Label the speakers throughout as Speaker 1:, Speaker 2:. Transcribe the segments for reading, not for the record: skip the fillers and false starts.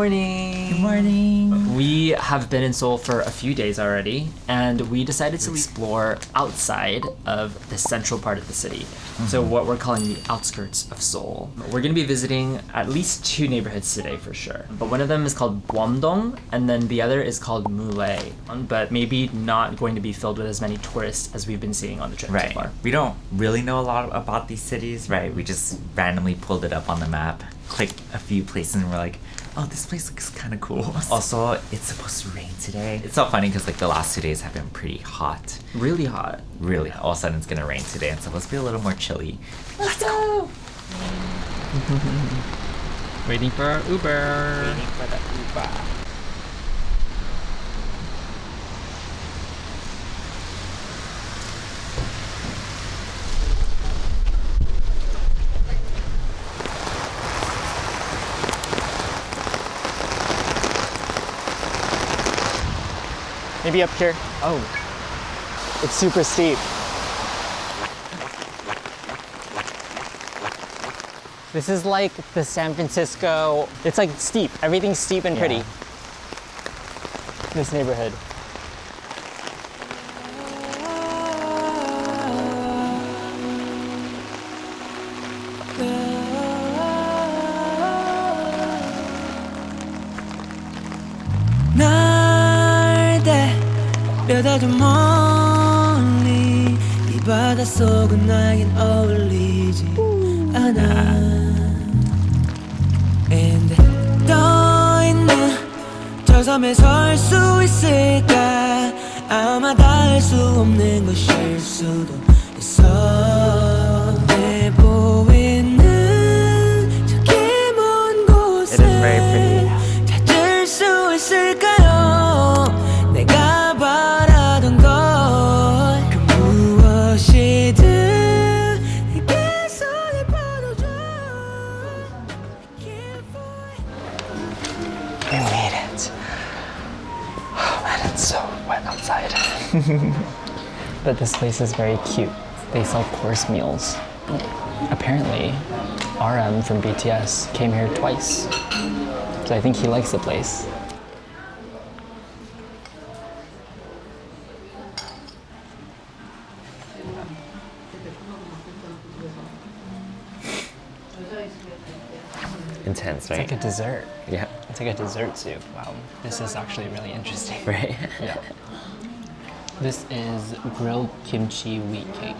Speaker 1: morning!
Speaker 2: Good morning!
Speaker 1: We have been in Seoul for a few days already, and we decided to explore outside of the central part of the city. So what we're calling the outskirts of Seoul. We're going to be visiting at least 2 neighborhoods today for sure. But one of them is called Buam-dong, and then the other is called Mullae-dong, but maybe not going to be filled with as many tourists as we've been seeing on the trip so far.
Speaker 2: We don't really know a lot about these cities, right? We just randomly pulled it up on the map, clicked a few places, and we're like, oh, this place looks kind of cool. Also, it's supposed to rain today. It's so funny because like the last 2 days have been pretty hot.
Speaker 1: Really hot.
Speaker 2: Really, all of a sudden it's gonna rain today, and so let's be a little more chilly. Let's go!
Speaker 1: Waiting for our Uber.
Speaker 2: Waiting for the Uber.
Speaker 3: Maybe up here.
Speaker 1: Oh.
Speaker 3: It's super steep. This is like the San Francisco, it's like steep. Everything's steep and pretty. This neighborhood.
Speaker 4: 뼈다도 멀리 이 바닷속은 나에겐 어울리지 않아 And 떠있는 저 섬에 설 수 있을까 아마 닿을 수 없는 것일 수도 있어 내 보이는 저기 먼 곳에 찾을 수 있을까요 내가 바라던 것 그 무엇이든 내게 손을 뻗어줘
Speaker 3: We made it. Oh man, it's so wet outside. But this place is very cute. They sell course meals. Apparently, RM from BTS came here twice. So I think he likes the place.
Speaker 2: Intense, right?
Speaker 3: It's like a dessert.
Speaker 2: Yeah.
Speaker 3: It's like a dessert soup. Wow, this is actually really interesting.
Speaker 2: Right?
Speaker 3: Yeah. This is grilled kimchi wheat cake.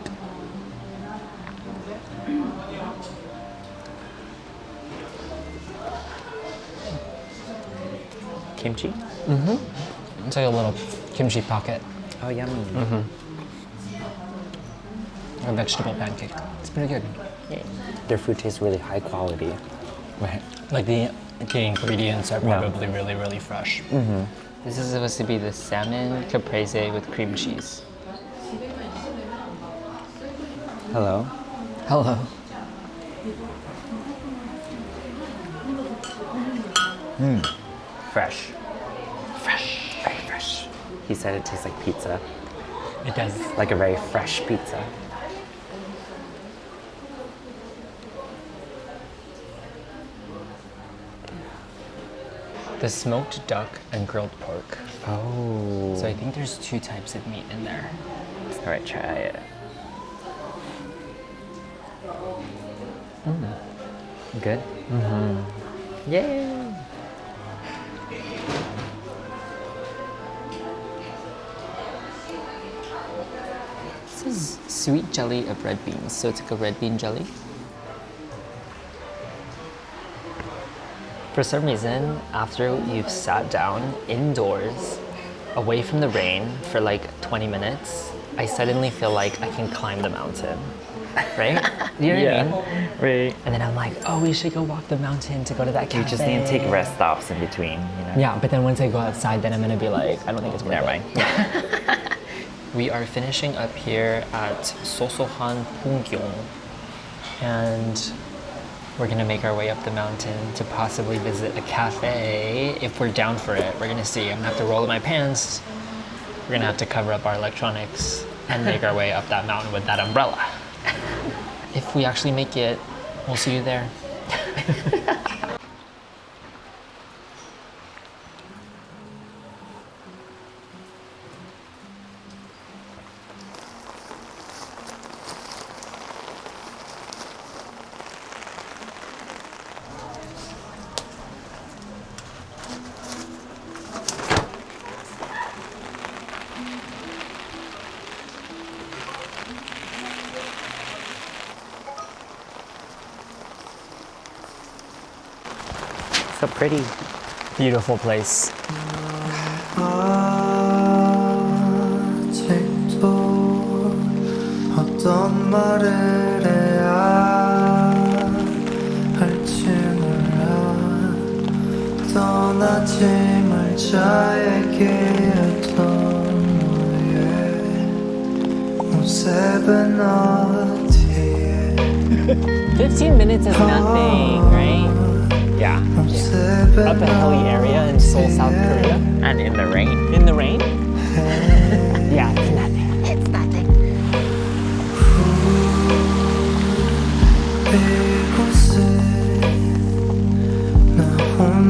Speaker 2: Kimchi?
Speaker 3: Mm-hmm. It's like a little kimchi pocket.
Speaker 2: Oh, yummy.
Speaker 3: Mm-hmm. A vegetable pancake. It's pretty good.
Speaker 2: Their food tastes really high quality.
Speaker 3: Right. Like the ingredients are probably really, really fresh.
Speaker 2: Mm-hmm.
Speaker 3: This is supposed to be the salmon caprese with cream cheese.
Speaker 2: Hello.
Speaker 3: Hello.
Speaker 2: Fresh. Fresh. Very fresh. He said it tastes like pizza.
Speaker 3: It does.
Speaker 2: Like a very fresh pizza.
Speaker 3: The smoked duck and grilled pork.
Speaker 2: Oh.
Speaker 3: So I think there's 2 types of meat in there.
Speaker 2: All right, try it. Good? Mm-hmm. Yay!
Speaker 3: This is sweet jelly of red beans. So it's like a red bean jelly. For some reason, after you've sat down indoors, away from the rain for like 20 minutes, I suddenly feel like I can climb the mountain, right? You know what I mean?
Speaker 2: Right.
Speaker 3: And then I'm like, oh, we should go walk the mountain to go to that cafe.
Speaker 2: You just need to take rest stops in between, you know?
Speaker 3: Yeah, but then once I go outside, then I'm gonna be like, I don't think it's worth
Speaker 2: Never
Speaker 3: it.
Speaker 2: mind.
Speaker 3: We are finishing up here at Sosohan, Pungyeong, and we're gonna make our way up the mountain to possibly visit a cafe if we're down for it. We're gonna see. I'm gonna have to roll up my pants. We're gonna have to cover up our electronics and make our way up that mountain with that umbrella. If we actually make it, we'll see you there.
Speaker 2: So pretty.
Speaker 3: Beautiful place.
Speaker 4: 아직도 어떤 말을 해야 할지 몰라 떠나지 말자 얘기했던 너의 모습은 어디에
Speaker 3: 15 minutes is nothing, right?
Speaker 2: Yeah.
Speaker 3: Up a hilly area in Seoul, South Korea.
Speaker 2: And in the rain.
Speaker 3: In the rain? Yeah, it's nothing. It's nothing.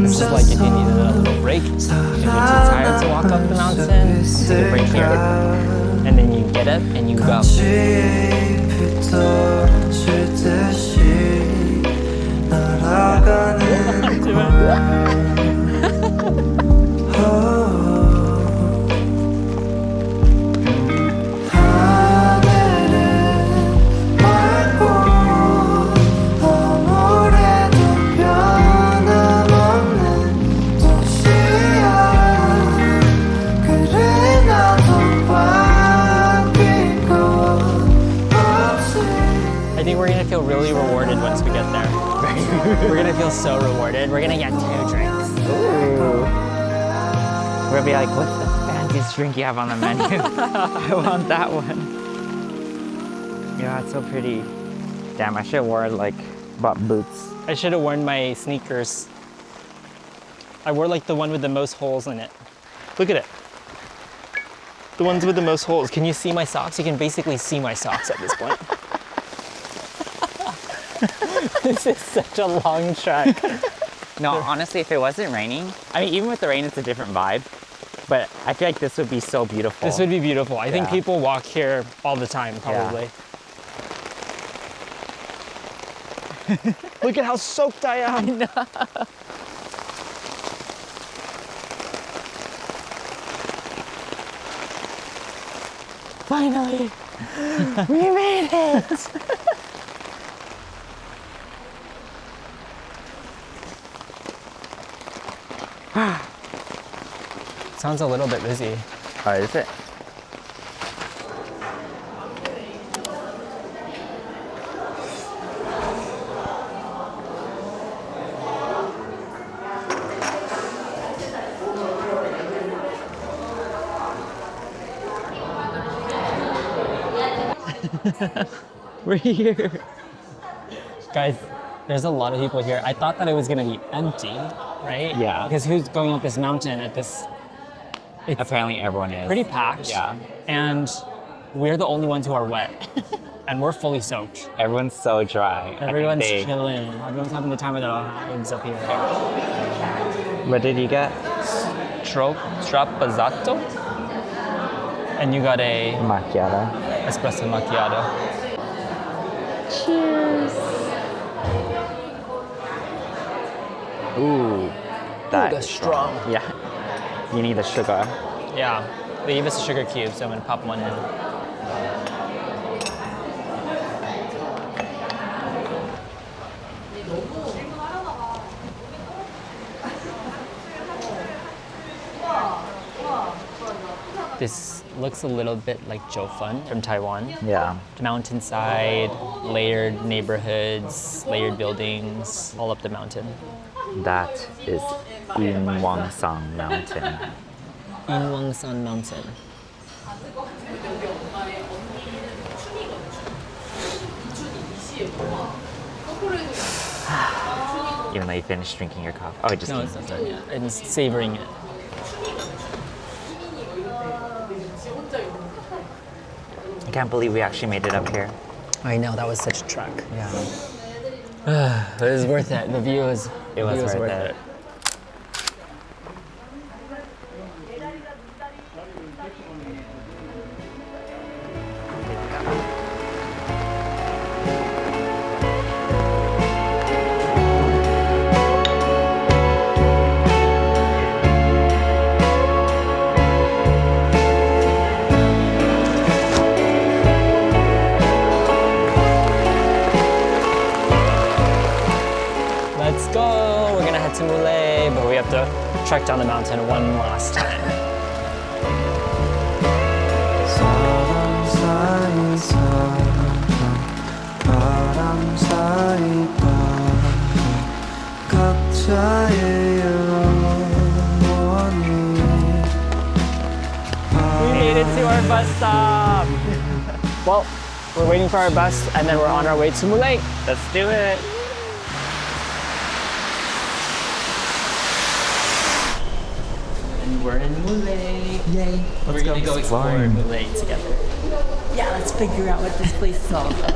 Speaker 3: This is like if you needed a little break, if you're too tired to walk up the mountain, you take a break here, and then you get up and you go. I think we're gonna feel really rewarded once we get there. We're gonna feel so rewarded. We're gonna get 2 drinks.
Speaker 2: Ooh. We're gonna be like, what's the fanciest drink you have on the menu? I want that one. Yeah, it's so pretty. Damn, I should have worn bought boots.
Speaker 3: I should have worn my sneakers. I wore like the one with the most holes in it. Look at it. The ones with the most holes. Can you see my socks? You can basically see my socks at this point. This is such a long trek.
Speaker 2: No, honestly, if it wasn't raining, I mean, even with the rain, it's a different vibe. But I feel like this would be so beautiful.
Speaker 3: This would be beautiful. I think
Speaker 2: Yeah.
Speaker 3: people walk here all the time, probably. Look at how soaked I am. Finally, we made it. Sounds a little bit busy.
Speaker 2: Oh, is it?
Speaker 3: We're here. Guys, there's a lot of people here. I thought that it was gonna be empty, right?
Speaker 2: Yeah.
Speaker 3: Because who's going up this mountain at this? It's
Speaker 2: Apparently everyone is.
Speaker 3: pretty packed.
Speaker 2: Yeah.
Speaker 3: And we're the only ones who are wet. And we're fully soaked.
Speaker 2: Everyone's so dry. I think
Speaker 3: Everyone's chilling. Everyone's having the time of their lives up here.
Speaker 2: What did you get?
Speaker 3: Strapazzato. And you got a
Speaker 2: Macchiato.
Speaker 3: espresso macchiato.
Speaker 2: Ooh,
Speaker 3: that's strong.
Speaker 2: Yeah. You need the sugar.
Speaker 3: Yeah. They gave us a sugar cube, so I'm gonna pop one in. This looks a little bit like Jiufan from Taiwan.
Speaker 2: Yeah.
Speaker 3: Mountainside, layered neighborhoods, layered buildings, all up the mountain.
Speaker 2: That is Inwangsan Mountain.
Speaker 3: Inwangsan Mountain.
Speaker 2: Even though you finished drinking your coffee. Oh, it just
Speaker 3: No,
Speaker 2: came.
Speaker 3: it's not done yet. I'm savoring it.
Speaker 2: I can't believe we actually made it up here.
Speaker 3: I know, that was such a trek.
Speaker 2: Yeah.
Speaker 3: It was worth it. The view was,
Speaker 2: It was worth it.
Speaker 3: Let's go. We're gonna head to Mullae. trek down the mountain one last time.
Speaker 4: 사람 사이 사람 바람 사이 바람 각자의 영원히
Speaker 3: We made it to our bus stop. Well, we're waiting for our bus and then we're on our way to Mullae. Let's do it.
Speaker 1: And we're in Mullae. Yay. We're gonna go explore Mullae together. Yeah, let's figure out what this place is all about.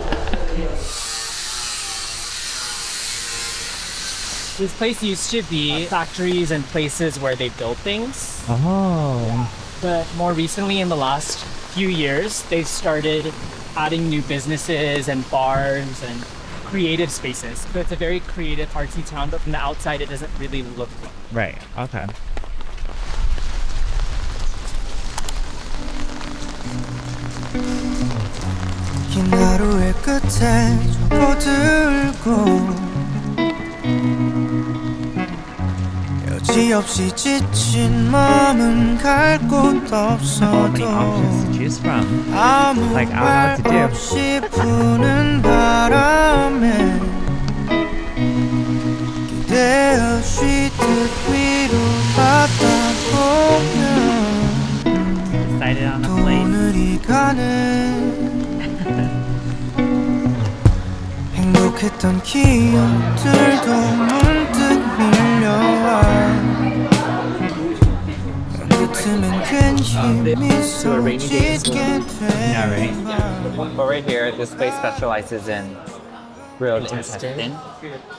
Speaker 3: This place used to be factories and places where they build things.
Speaker 2: Oh.
Speaker 3: But more recently, in the last few years, they've started adding new businesses and bars and creative spaces. So it's a very creative, artsy town, but from the outside, it doesn't really look like.
Speaker 2: Right. Okay.
Speaker 4: 긴 하루의 끝에 접어들고 여지없이 지친 마음은 갈 곳
Speaker 2: So many options to
Speaker 4: 없어도
Speaker 2: choose from.
Speaker 4: 아무
Speaker 2: Like, I don't know what to
Speaker 4: 말
Speaker 2: do.
Speaker 4: 없이 부는 바람에 기대어 쉬듯 위로 바라보면
Speaker 2: Decided on a
Speaker 4: 또
Speaker 2: place.
Speaker 4: 오늘이 가네 행복했던 기억들도 문득 밀려와 끝으면 괜히 미소 짓게
Speaker 2: Yeah, right.
Speaker 4: 돼
Speaker 2: But right here, this place specializes in grilled intestine.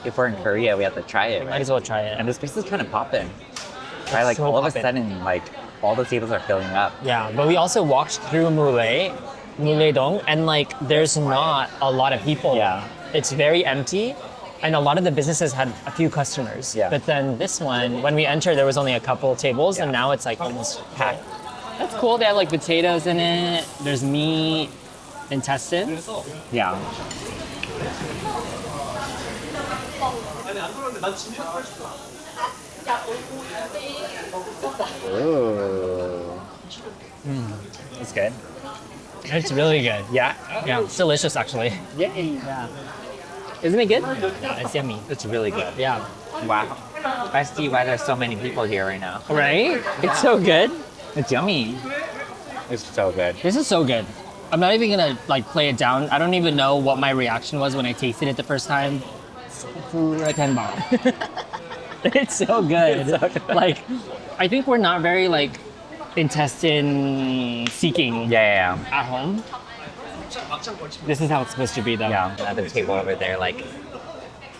Speaker 2: If we're in Korea, we have to try it,
Speaker 3: Might
Speaker 2: right?
Speaker 3: as well try it.
Speaker 2: And this place is kind of popping. Right? Like
Speaker 3: so
Speaker 2: all of a
Speaker 3: poppin'.
Speaker 2: sudden, like all the tables are filling up.
Speaker 3: Yeah, but we also walked through Mullae-dong, and like there's not a lot of people.
Speaker 2: Yeah.
Speaker 3: It's very empty, and a lot of the businesses had a few customers.
Speaker 2: Yeah.
Speaker 3: But then this one, when we entered, there was only a couple tables, and now it's like almost packed. That's cool. They have like potatoes in it. There's meat, intestines.
Speaker 2: Yeah. Ooh. It's good.
Speaker 3: It's really good.
Speaker 2: Yeah.
Speaker 3: Yeah, it's delicious actually.
Speaker 2: Yeah.
Speaker 3: Isn't it good? Yeah, it's yummy.
Speaker 2: It's really good.
Speaker 3: Yeah.
Speaker 2: Wow. I see why there's so many people here right now.
Speaker 3: Right? It's so good.
Speaker 2: It's yummy. It's so good.
Speaker 3: This is so good. I'm not even gonna like play it down. I don't even know what my reaction was when I tasted it the first time. It's so good. Like, I think we're not very like intestine seeking
Speaker 2: Yeah.
Speaker 3: at home. This is how it's supposed to be though.
Speaker 2: Yeah. At the table over there, like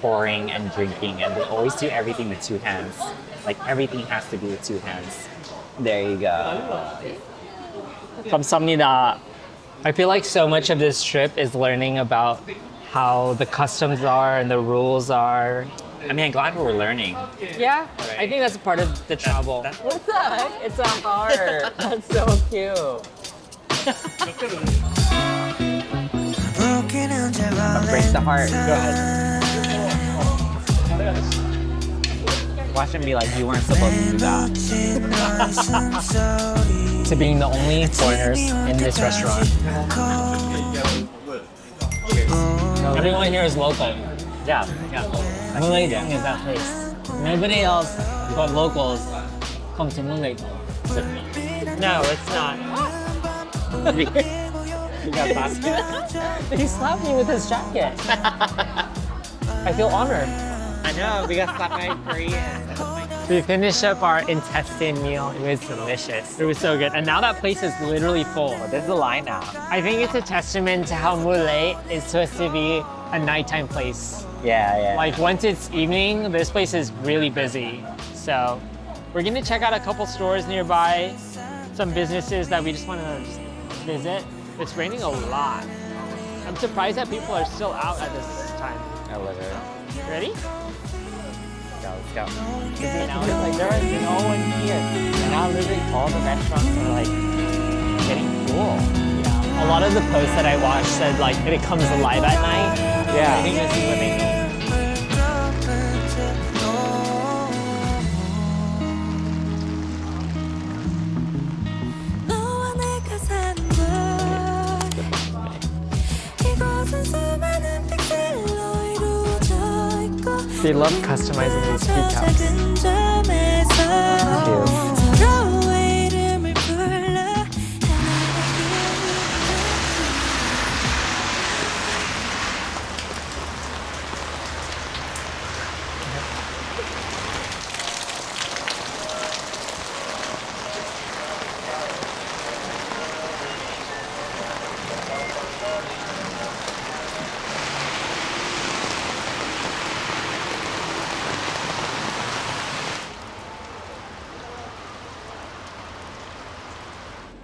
Speaker 2: pouring and drinking, and they always do everything with two hands. Like everything has to be with two hands. There you go.
Speaker 3: 감사합니다. I feel like so much of this trip is learning about how the customs are and the rules are.
Speaker 2: I mean, I'm glad we're learning.
Speaker 3: Yeah, I think that's part of the travel. What the heck? It's a heart. That's so cute.
Speaker 2: Break the heart.
Speaker 3: Go ahead.
Speaker 2: Watch him be like, you weren't supposed to do that.
Speaker 3: To being the only foreigners in this restaurant. Everyone here is local.
Speaker 2: Yeah.
Speaker 3: Mullae-dong is that place. Nobody else but locals come to Mullae-dong. No, it's not.
Speaker 2: You got slapped.
Speaker 3: He slapped me with his jacket. I feel honored.
Speaker 2: I know, we got slapped by Korean.
Speaker 3: We finished up our intestine meal. It was delicious. It was so good. And now that place is literally full.
Speaker 2: There's a line now.
Speaker 3: I think it's a testament to how Mullae is supposed to be a nighttime place.
Speaker 2: Yeah.
Speaker 3: Like once it's evening, this place is really busy. So we're gonna check out a couple stores nearby, some businesses that we just wanna visit. It's raining a lot. I'm surprised that people are still out at this time.
Speaker 2: I love it.
Speaker 3: Ready?
Speaker 2: Let's go.
Speaker 3: Busy now. It's like there is no one here.
Speaker 2: And now literally all the restaurants are like getting full.
Speaker 3: Yeah. A lot of the posts that I watched said like it comes alive at night.
Speaker 2: Yeah.
Speaker 3: I think this is what they mean. They love customizing these tea cups.
Speaker 4: 작은 점에서
Speaker 2: Cute.
Speaker 4: 서로의 이름을 불러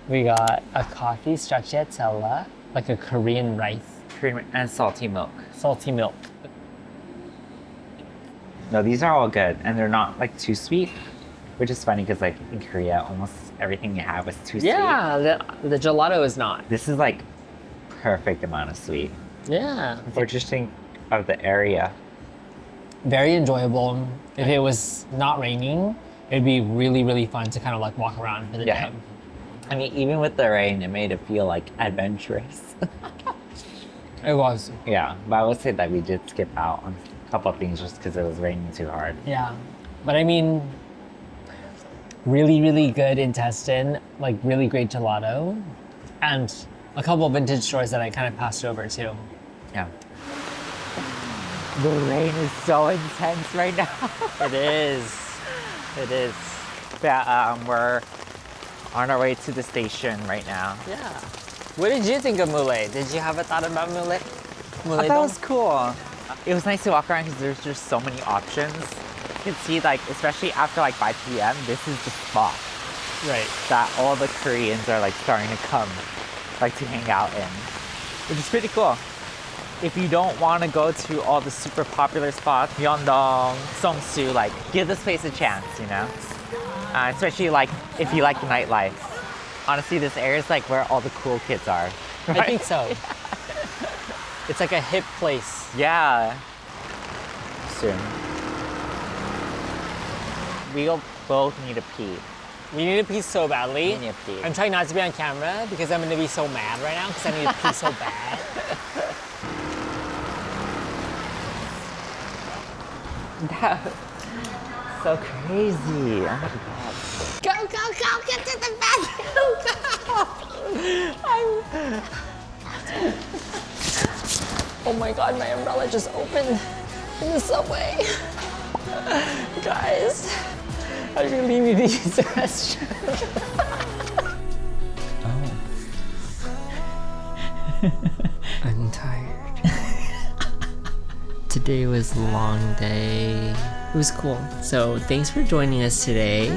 Speaker 3: We got a coffee stracciatella, like a Korean rice,
Speaker 2: Cream and salty milk.
Speaker 3: salty milk.
Speaker 2: No, these are all good, and they're not like too sweet, which is funny because like in Korea, almost everything you have is too sweet.
Speaker 3: Yeah, the gelato is not.
Speaker 2: This is like perfect amount of sweet.
Speaker 3: Yeah.
Speaker 2: Or just think of the area.
Speaker 3: Very enjoyable. If it was not raining, it'd be really, really fun to kind of like walk around for the
Speaker 2: Yeah.
Speaker 3: day.
Speaker 2: I mean, even with the rain, it made it feel like adventurous.
Speaker 3: It was.
Speaker 2: Yeah, but I would say that we did skip out on a couple of things just because it was raining too hard.
Speaker 3: Yeah. But I mean, really, really good intestine, like really great gelato, and a couple of vintage stores that I kind of passed over too.
Speaker 2: Yeah. The rain is so intense right now.
Speaker 3: It is. It is.
Speaker 2: Yeah, we're on our way to the station right now.
Speaker 3: Yeah. What did you think of Mullae? Did you have a thought about Mullae?
Speaker 2: I thought it
Speaker 3: Mullae-dong?
Speaker 2: was cool. It was nice to walk around because there's just so many options. You can see, like, especially after like 5 p.m., this is the spot
Speaker 3: Right.
Speaker 2: that all the Koreans are like starting to come, like to hang out in, which is pretty cool. If you don't want to go to all the super popular spots, Buam-dong, Songsu, like give this place a chance, you know? Especially like if you like the nightlife. Honestly, this area is like where all the cool kids are.
Speaker 3: I think so. It's like a hip place.
Speaker 2: Yeah. Soon. We'll both need a pee.
Speaker 3: We need to pee so badly.
Speaker 2: We need to pee.
Speaker 3: I'm trying not to be on camera because I'm gonna be so mad right now because I need to pee so bad.
Speaker 2: That's so crazy. Oh my god.
Speaker 3: Go, get to the bathroom, go! Oh my god, my umbrella just opened in the subway. Guys, I really need to use the restroom. I'm tired. Today was a long day. It was cool. So thanks for joining us today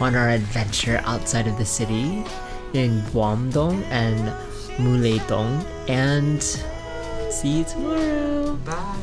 Speaker 3: on our adventure outside of the city in Buam-dong and Mullae-dong, and see you tomorrow.
Speaker 2: Bye.